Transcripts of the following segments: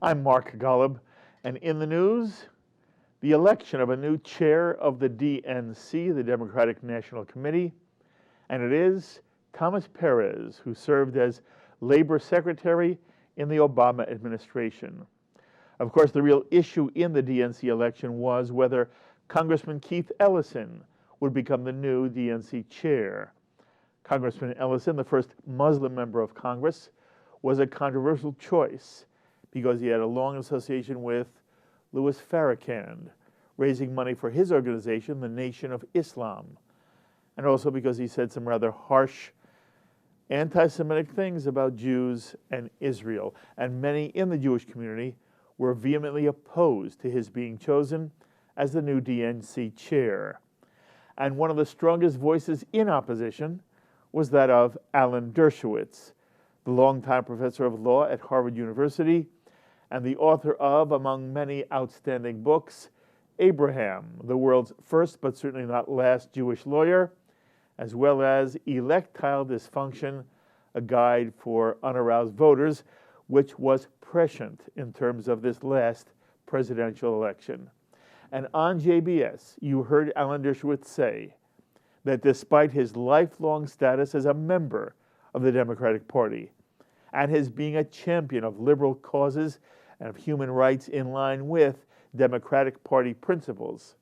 I'm Mark Golub, and in the news, the election of a new chair of the DNC, the Democratic National Committee, and it is Thomas Perez, who served as Labor Secretary in the Obama administration. Of course, the real issue in the DNC election was whether Congressman Keith Ellison would become the new DNC chair. Congressman Ellison, the first Muslim member of Congress, was a controversial choice because he had a long association with Louis Farrakhan, raising money for his organization, the Nation of Islam, and also because he said some rather harsh anti-Semitic things about Jews and Israel, and many in the Jewish community were vehemently opposed to his being chosen as the new DNC chair. And one of the strongest voices in opposition was that of Alan Dershowitz, the longtime professor of law at Harvard University and the author of, among many outstanding books, Abraham, the world's first but certainly not last Jewish lawyer, as well as Electile Dysfunction, a guide for unaroused voters, which was prescient in terms of this last presidential election. And on JBS, you heard Alan Dershowitz say that despite his lifelong status as a member of the Democratic Party and his being a champion of liberal causes and of human rights in line with Democratic Party principles,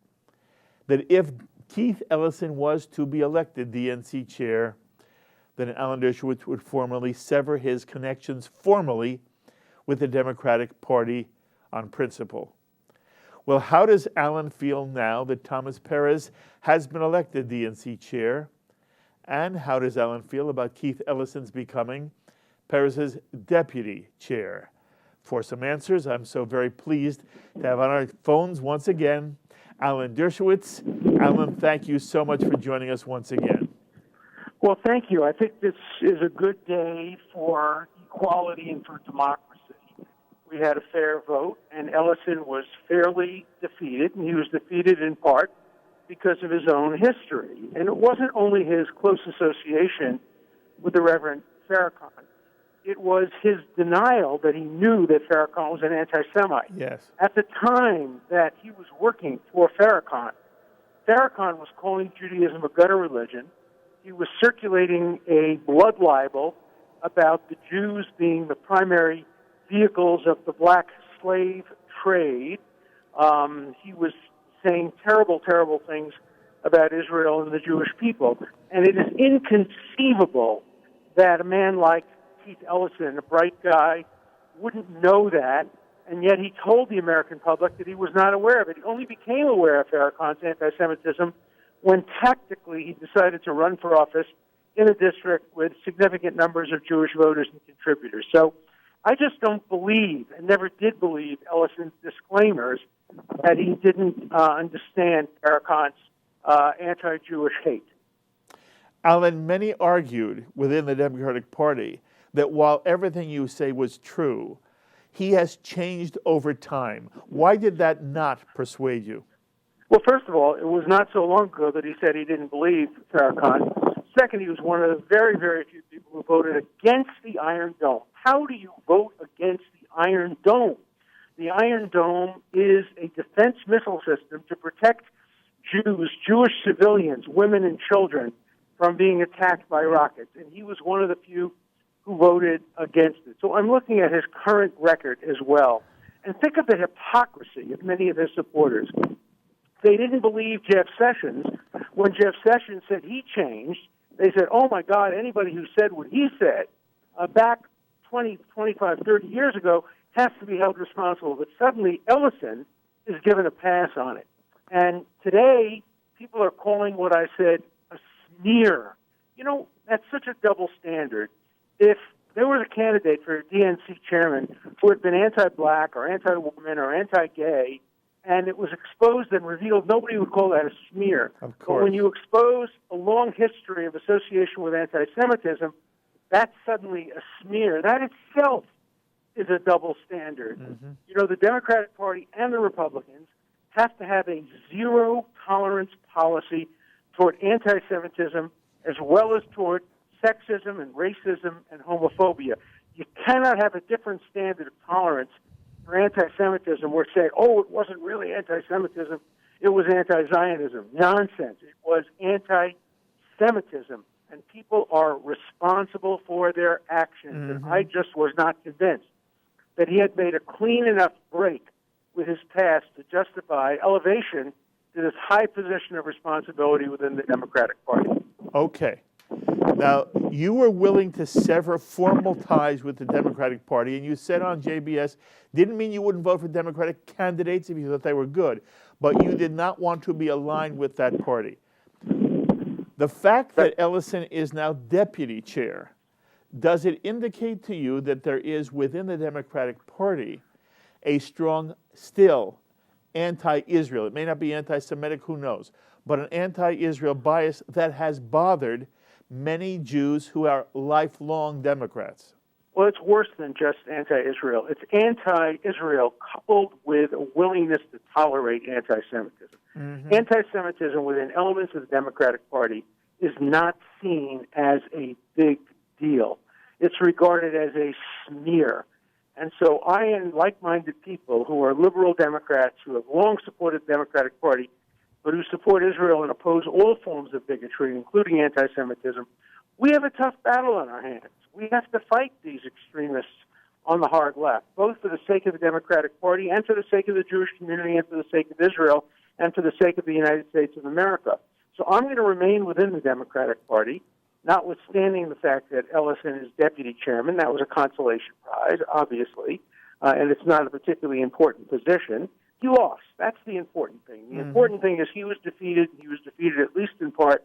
that if Keith Ellison was to be elected DNC chair, then Alan Dershowitz would formally sever his connections formally with the Democratic Party on principle. Well, how does Alan feel now that Thomas Perez has been elected DNC chair? And how does Alan feel about Keith Ellison's becoming Perez's deputy chair? For some answers, I'm so very pleased to have on our phones once again Alan Dershowitz. Alan, thank you so much for joining us once again. Well, thank you. I think this is a good day for equality and for democracy. We had a fair vote, and Ellison was fairly defeated, and he was defeated in part because of his own history. And it wasn't only his close association with the Reverend Farrakhan. It was his denial that he knew that Farrakhan was an anti-Semite. Yes. At the time that he was working for Farrakhan, Farrakhan was calling Judaism a gutter religion. He was circulating a blood libel about the Jews being the primary vehicles of the black slave trade. He was saying terrible, terrible things about Israel and the Jewish people. And it is inconceivable that a man like Keith Ellison, a bright guy, wouldn't know that, and yet he told the American public that he was not aware of it. He only became aware of Farrakhan's anti-Semitism when tactically he decided to run for office in a district with significant numbers of Jewish voters and contributors. So I just don't believe, and never did believe, Ellison's disclaimers that he didn't understand Farrakhan's anti-Jewish hate. Alan, many argued within the Democratic Party that while everything you say was true, he has changed over time. Why did that not persuade you? Well, first of all, it was not so long ago that he said he didn't believe Farrakhan. Second, he was one of the very, very few people who voted against the Iron Dome. How do you vote against the Iron Dome? The Iron Dome is a defense missile system to protect Jews, Jewish civilians, women and children from being attacked by rockets. And he was one of the few who voted against it. So I'm looking at his current record as well. And think of the hypocrisy of many of his supporters. They didn't believe Jeff Sessions. When Jeff Sessions said he changed, they said, oh my God, anybody who said what he said back 20, 25, 30 years ago has to be held responsible. But suddenly Ellison is given a pass on it. And today, people are calling what I said a smear. You know, that's such a double standard. If there was a candidate for a DNC chairman who had been anti-black or anti-woman or anti-gay, and it was exposed and revealed, nobody would call that a smear. Of course. But when you expose a long history of association with anti-Semitism, that's suddenly a smear. That itself is a double standard. Mm-hmm. You know, the Democratic Party and the Republicans have to have a zero-tolerance policy toward anti-Semitism as well as toward sexism and racism and homophobia. You cannot have a different standard of tolerance for for anti-Semitism were saying, oh, it wasn't really anti-Semitism, it was anti-Zionism. Nonsense. It was anti-Semitism, and people are responsible for their actions. And I just was not convinced that he had made a clean enough break with his past to justify elevation to this high position of responsibility within the Democratic Party. Okay. Now, you were willing to sever formal ties with the Democratic Party, and you said on JBS, didn't mean you wouldn't vote for Democratic candidates if you thought they were good, but you did not want to be aligned with that party. The fact that Ellison is now deputy chair, does it indicate to you that there is within the Democratic Party a strong, still, anti-Israel, it may not be anti-Semitic, who knows, but an anti-Israel bias that has bothered many Jews who are lifelong Democrats? Well, it's worse than just anti-Israel. It's anti-Israel coupled with a willingness to tolerate anti-Semitism. Anti-Semitism within elements of the Democratic Party is not seen as a big deal. It's regarded as a smear. And so I and like-minded people who are liberal Democrats who have long supported the Democratic Party, but who support Israel and oppose all forms of bigotry, including anti-Semitism, we have a tough battle on our hands. We have to fight these extremists on the hard left, both for the sake of the Democratic Party and for the sake of the Jewish community and for the sake of Israel and for the sake of the United States of America. So I'm going to remain within the Democratic Party, notwithstanding the fact that Ellison is deputy chairman. That was a consolation prize, obviously, and it's not a particularly important position. He lost. That's the important thing. The important thing is he was defeated. He was defeated at least in part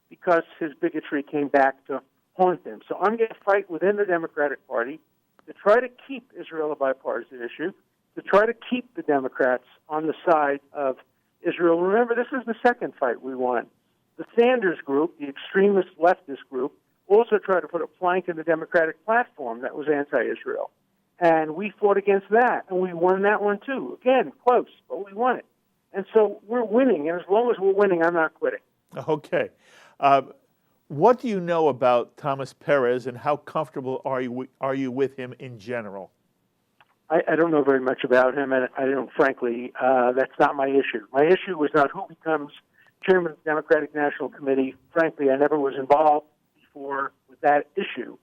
because his bigotry came back to haunt him. So I'm going to fight within the Democratic Party to try to keep Israel a bipartisan issue, to try to keep the Democrats on the side of Israel. Remember, this is the second fight we won. The Sanders group, the extremist leftist group, also tried to put a plank in the Democratic platform that was anti-Israel. And we fought against that, and we won that one too. Again, close, but we won it. And so we're winning, and as long as we're winning, I'm not quitting. Okay. What do you know about Thomas Perez, and how comfortable are you with him in general? I don't know very much about him, and I don't, frankly, that's not my issue. My issue was not who becomes chairman of the Democratic National Committee. Frankly, I never was involved before with that issue.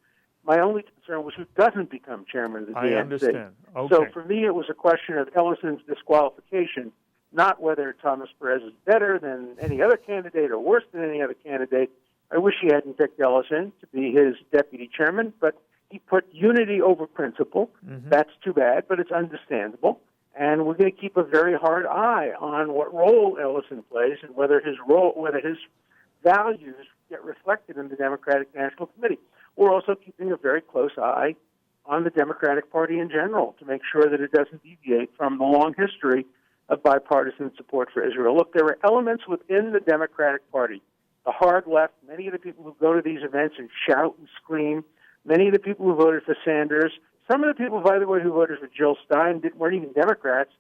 My only concern was who doesn't become chairman of the DNC. I understand. Okay. So for me, it was a question of Ellison's disqualification, not whether Thomas Perez is better than any other candidate or worse than any other candidate. I wish he hadn't picked Ellison to be his deputy chairman, but he put unity over principle. That's too bad, but it's understandable. And we're going to keep a very hard eye on what role Ellison plays and whether his values get reflected in the Democratic National Committee. We're also keeping a very close eye on the Democratic Party in general to make sure that it doesn't deviate from the long history of bipartisan support for Israel. Look, there are elements within the Democratic Party, the hard left, many of the people who go to these events and shout and scream, many of the people who voted for Sanders, some of the people, by the way, who voted for Jill Stein weren't even Democrats,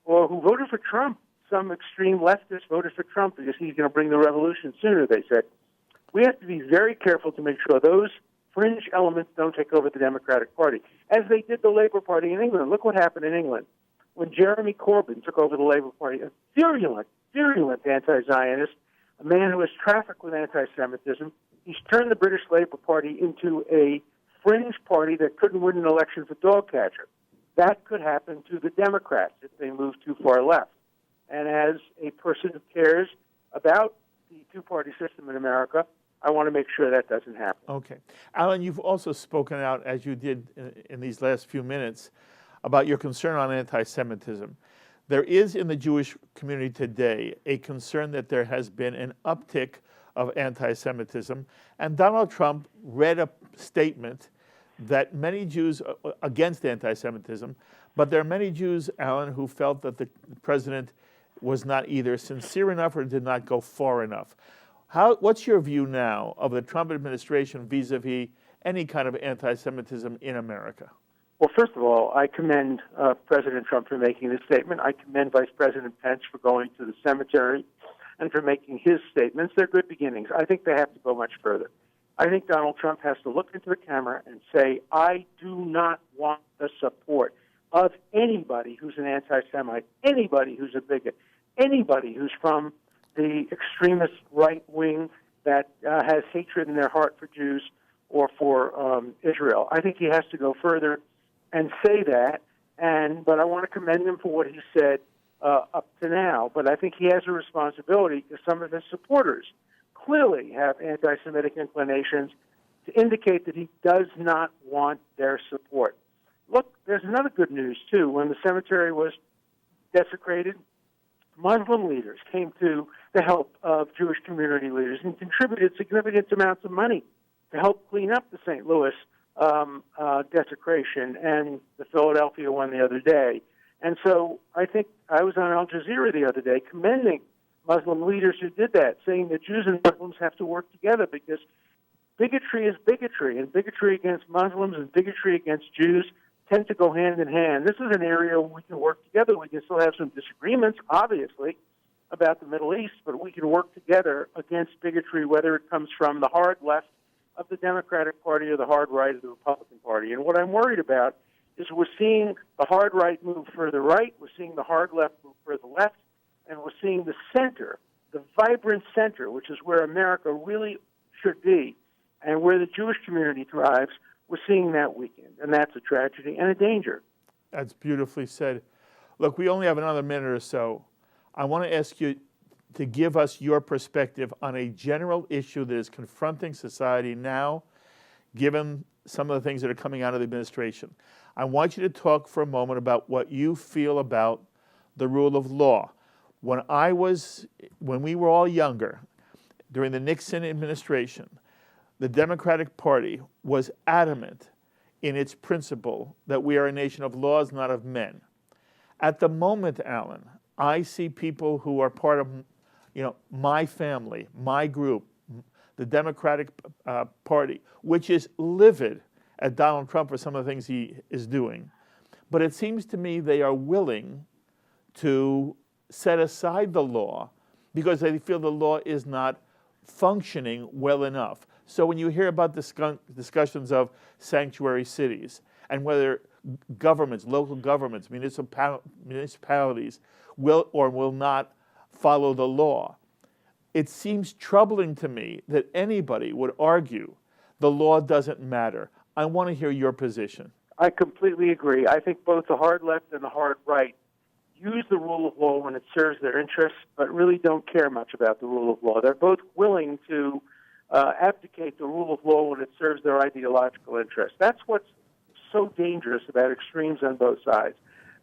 or who voted for Trump. Some extreme leftists voted for Trump because he's going to bring the revolution sooner, they said. We have to be very careful to make sure those fringe elements don't take over the Democratic Party, as they did the Labour Party in England. Look what happened in England when Jeremy Corbyn took over the Labour Party, a virulent anti-Zionist, a man who has trafficked with anti-Semitism. He's turned the British Labour Party into a fringe party that couldn't win an election for dog catcher. That could happen to the Democrats if they move too far left. And as a person who cares about the two-party system in America, I want to make sure that doesn't happen. Okay. Alan, you've also spoken out, as you did in these last few minutes, about your concern on anti-Semitism. There is in the Jewish community today a concern that there has been an uptick of anti-Semitism, and Donald Trump read a statement that many Jews against anti-Semitism, but there are many Jews, Alan, who felt that the president was not either sincere enough or did not go far enough. What's your view now of the Trump administration vis-a-vis any kind of anti-Semitism in America? Well, first of all, I commend President Trump for making this statement. I commend Vice President Pence for going to the cemetery and for making his statements. They're good beginnings. I think they have to go much further. I think Donald Trump has to look into the camera and say, I do not want the support. of anybody who's an anti-Semite, anybody who's a bigot, anybody who's from the extremist right wing that has hatred in their heart for Jews or for Israel. I think he has to go further and say that. But I want to commend him for what he said up to now. But I think he has a responsibility because some of his supporters clearly have anti-Semitic inclinations to indicate that he does not want their support. Look, there's another good news, too. When the cemetery was desecrated, Muslim leaders came to the help of Jewish community leaders and contributed significant amounts of money to help clean up the St. Louis desecration and the Philadelphia one the other day. And so I think I was on Al Jazeera the other day commending Muslim leaders who did that, saying that Jews and Muslims have to work together because bigotry is bigotry, and bigotry against Muslims and bigotry against Jews tend to go hand in hand. This is an area where we can work together. We can still have some disagreements, obviously, about the Middle East, but we can work together against bigotry, whether it comes from the hard left of the Democratic Party or the hard right of the Republican Party. And what I'm worried about is we're seeing the hard right move further right, we're seeing the hard left move further left, and we're seeing the center, the vibrant center, which is where America really should be, and where the Jewish community thrives, we're seeing that weekend. And that's a tragedy and a danger. That's beautifully said. Look, we only have another minute or so. I want to ask you to give us your perspective on a general issue that is confronting society now, given some of the things that are coming out of the administration. I want you to talk for a moment about what you feel about the rule of law. When we were all younger, during the Nixon administration, the Democratic Party was adamant in its principle that we are a nation of laws, not of men. At the moment, Alan, I see people who are part of, my family, my group, the Democratic Party, which is livid at Donald Trump for some of the things he is doing. But it seems to me they are willing to set aside the law because they feel the law is not functioning well enough. So when you hear about discussions of sanctuary cities and whether governments, local governments, municipalities will or will not follow the law, it seems troubling to me that anybody would argue the law doesn't matter. I want to hear your position. I completely agree. I think both the hard left and the hard right use the rule of law when it serves their interests, but really don't care much about the rule of law. They're both willing to abdicate the rule of law when it serves their ideological interests. That's what's so dangerous about extremes on both sides.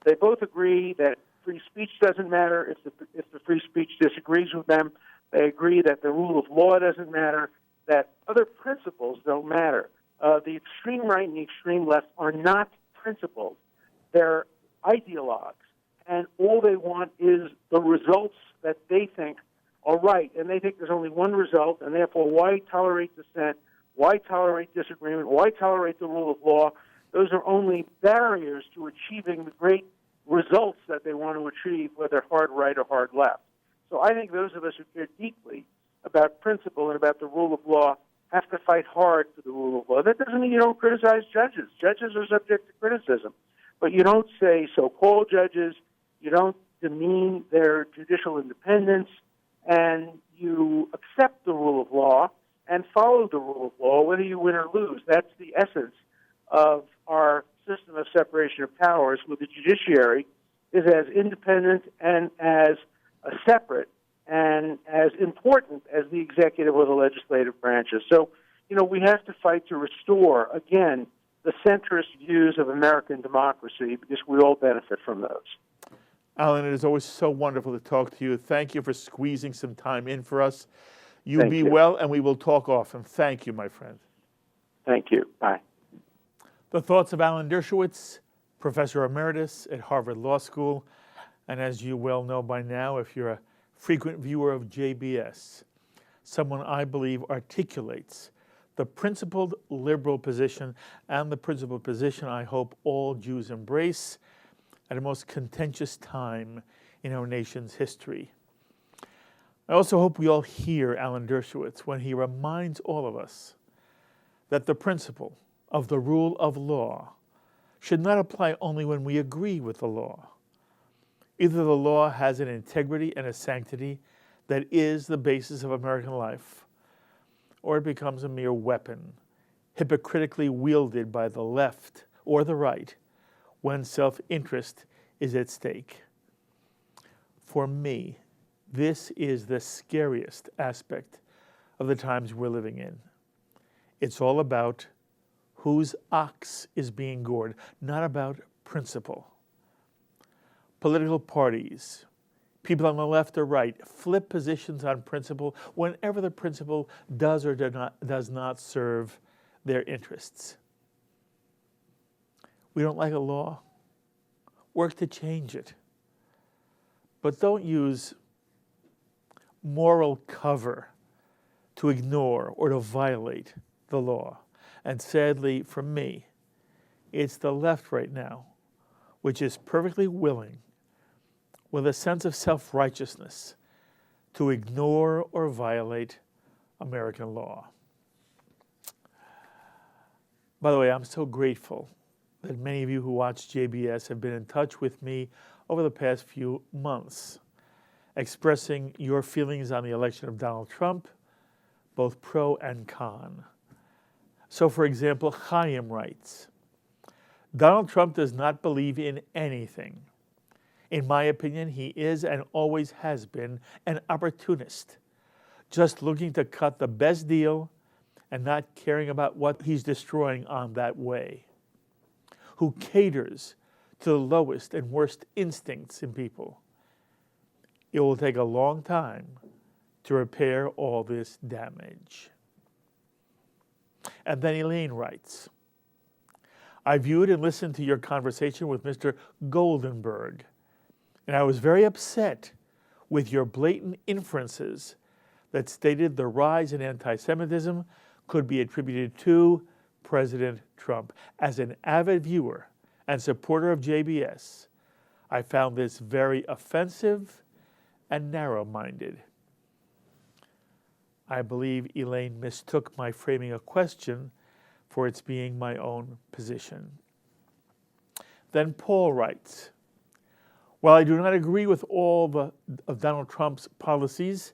They both agree that free speech doesn't matter if the free speech disagrees with them. They agree that the rule of law doesn't matter, that other principles don't matter. The extreme right and the extreme left are not principles. They're ideologues. And all they want is the results that they think are right. And they think there's only one result, and therefore why tolerate dissent? Why tolerate disagreement? Why tolerate the rule of law? Those are only barriers to achieving the great results that they want to achieve, whether hard right or hard left. So I think those of us who care deeply about principle and about the rule of law have to fight hard for the rule of law. That doesn't mean you don't criticize judges. Judges are subject to criticism. But you don't say so-called judges, you don't demean their judicial independence, and you accept the rule of law and follow the rule of law, whether you win or lose. That's the essence of our system of separation of powers, where the judiciary is as independent and as separate and as important as the executive or the legislative branches. So, we have to fight to restore, again, the centrist views of American democracy because we all benefit from those. Alan, it is always so wonderful to talk to you. Thank you for squeezing some time in for us. You Thank be you. well, and we will talk often. Thank you, my friend. Thank you. Bye. The thoughts of Alan Dershowitz, Professor Emeritus at Harvard Law School. And as you well know by now, if you're a frequent viewer of JBS, someone I believe articulates the principled liberal position and the principled position I hope all Jews embrace at a most contentious time in our nation's history. I also hope we all hear Alan Dershowitz when he reminds all of us that the principle of the rule of law should not apply only when we agree with the law. Either the law has an integrity and a sanctity that is the basis of American life, or it becomes a mere weapon, hypocritically wielded by the left or the right when self-interest is at stake. For me, this is the scariest aspect of the times we're living in. It's all about whose ox is being gored, not about principle. Political parties, people on the left or right, flip positions on principle whenever the principle does or does not serve their interests. We don't like a law? Work to change it. But don't use moral cover to ignore or to violate the law. And sadly, for me, it's the left right now, which is perfectly willing, with a sense of self-righteousness, to ignore or violate American law. By the way, I'm so grateful that many of you who watch JBS have been in touch with me over the past few months, expressing your feelings on the election of Donald Trump, both pro and con. So, for example, Chaim writes, Donald Trump does not believe in anything. In my opinion, he is and always has been an opportunist, just looking to cut the best deal and not caring about what he's destroying on that way, who caters to the lowest and worst instincts in people. It will take a long time to repair all this damage. And then Elaine writes, I viewed and listened to your conversation with Mr. Goldenberg, and I was very upset with your blatant inferences that stated the rise in anti-Semitism could be attributed to President Trump. As an avid viewer and supporter of JBS, I found this very offensive and narrow-minded. I believe Elaine mistook my framing a question for its being my own position. Then Paul writes, while I do not agree with all of Donald Trump's policies,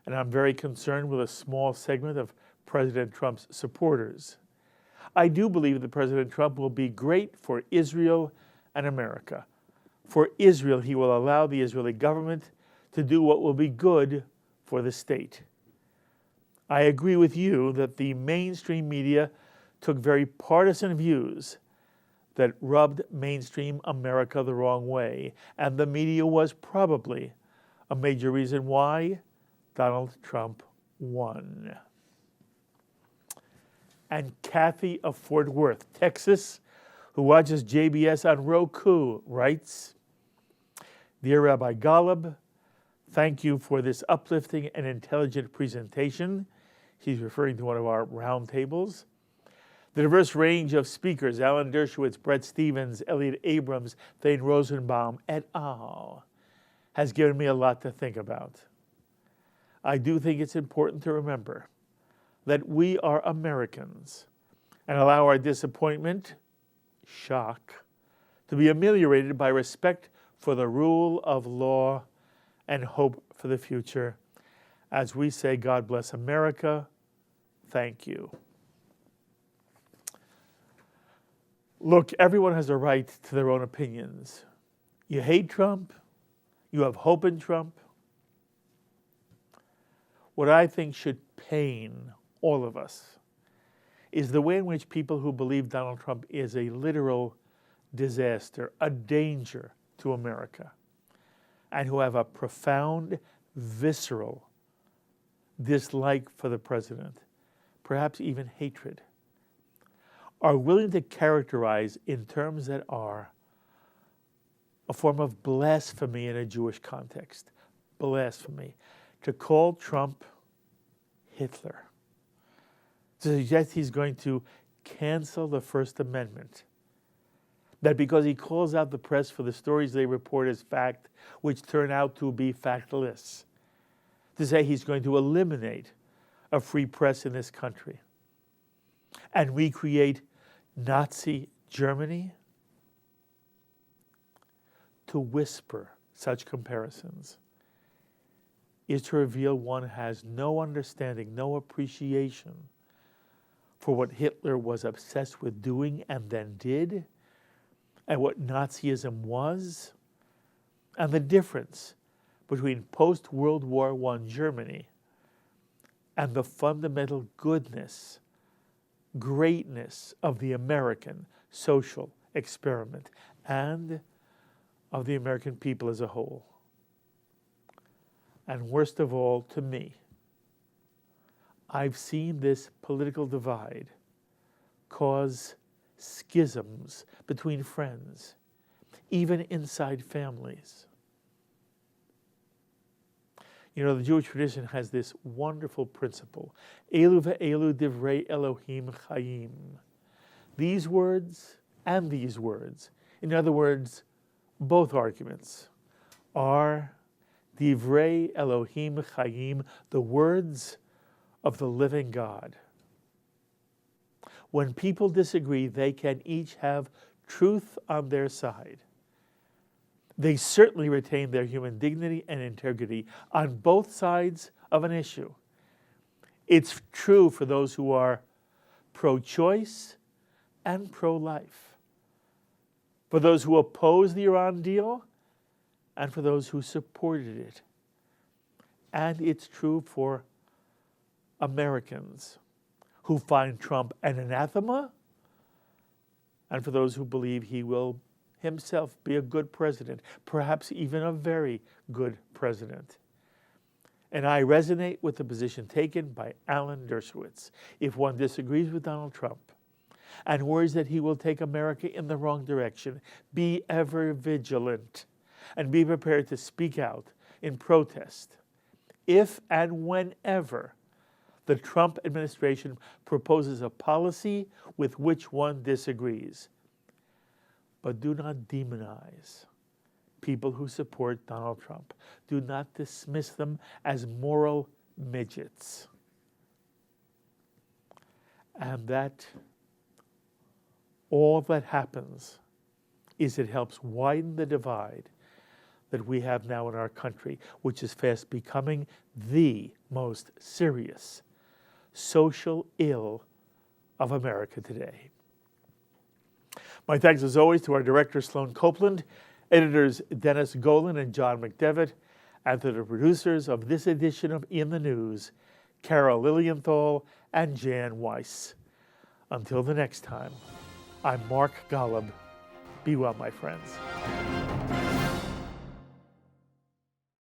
and I'm very concerned with a small segment of President Trump's supporters, I do believe that President Trump will be great for Israel and America. For Israel, he will allow the Israeli government to do what will be good for the state. I agree with you that the mainstream media took very partisan views that rubbed mainstream America the wrong way, and the media was probably a major reason why Donald Trump won. And Kathy of Fort Worth, Texas, who watches JBS on Roku, writes, Dear Rabbi Golub, thank you for this uplifting and intelligent presentation. He's referring to one of our roundtables. The diverse range of speakers, Alan Dershowitz, Brett Stevens, Elliot Abrams, Thane Rosenbaum, et al., has given me a lot to think about. I do think it's important to remember that we are Americans and allow our disappointment, shock, to be ameliorated by respect for the rule of law and hope for the future. As we say, God bless America. Thank you. Look, everyone has a right to their own opinions. You hate Trump. You have hope in Trump. What I think should pain all of us is the way in which people who believe Donald Trump is a literal disaster, a danger to America, and who have a profound, visceral dislike for the president, perhaps even hatred, are willing to characterize in terms that are a form of blasphemy in a Jewish context. Blasphemy. To call Trump Hitler. To suggest he's going to cancel the First Amendment. That because he calls out the press for the stories they report as fact, which turn out to be factless. To say he's going to eliminate a free press in this country and recreate Nazi Germany. To whisper such comparisons is to reveal one has no understanding, no appreciation for what Hitler was obsessed with doing and then did, and what Nazism was, and the difference between post-World War I Germany and the fundamental goodness, greatness of the American social experiment and of the American people as a whole. And worst of all, to me, I've seen this political divide cause schisms between friends, even inside families. You know, the Jewish tradition has this wonderful principle, Elu ve'elu divrei Elohim chayim. These words and these words, in other words, both arguments, are divrei Elohim chayim, the words of the living God. When people disagree, they can each have truth on their side. They certainly retain their human dignity and integrity on both sides of an issue. It's true for those who are pro-choice and pro-life, for those who oppose the Iran deal and for those who supported it. And it's true for Americans who find Trump an anathema and for those who believe he will himself be a good president, perhaps even a very good president. And I resonate with the position taken by Alan Dershowitz. If one disagrees with Donald Trump and worries that he will take America in the wrong direction, be ever vigilant and be prepared to speak out in protest if and whenever the Trump administration proposes a policy with which one disagrees. But do not demonize people who support Donald Trump. Do not dismiss them as moral midgets. And that all that happens is it helps widen the divide that we have now in our country, which is fast becoming the most serious social ill of America today. My thanks, as always, to our director, Sloan Copeland, editors Dennis Golan and John McDevitt, and to the producers of this edition of In the News, Carol Lilienthal and Jan Weiss. Until the next time, I'm Mark Golub. Be well, my friends.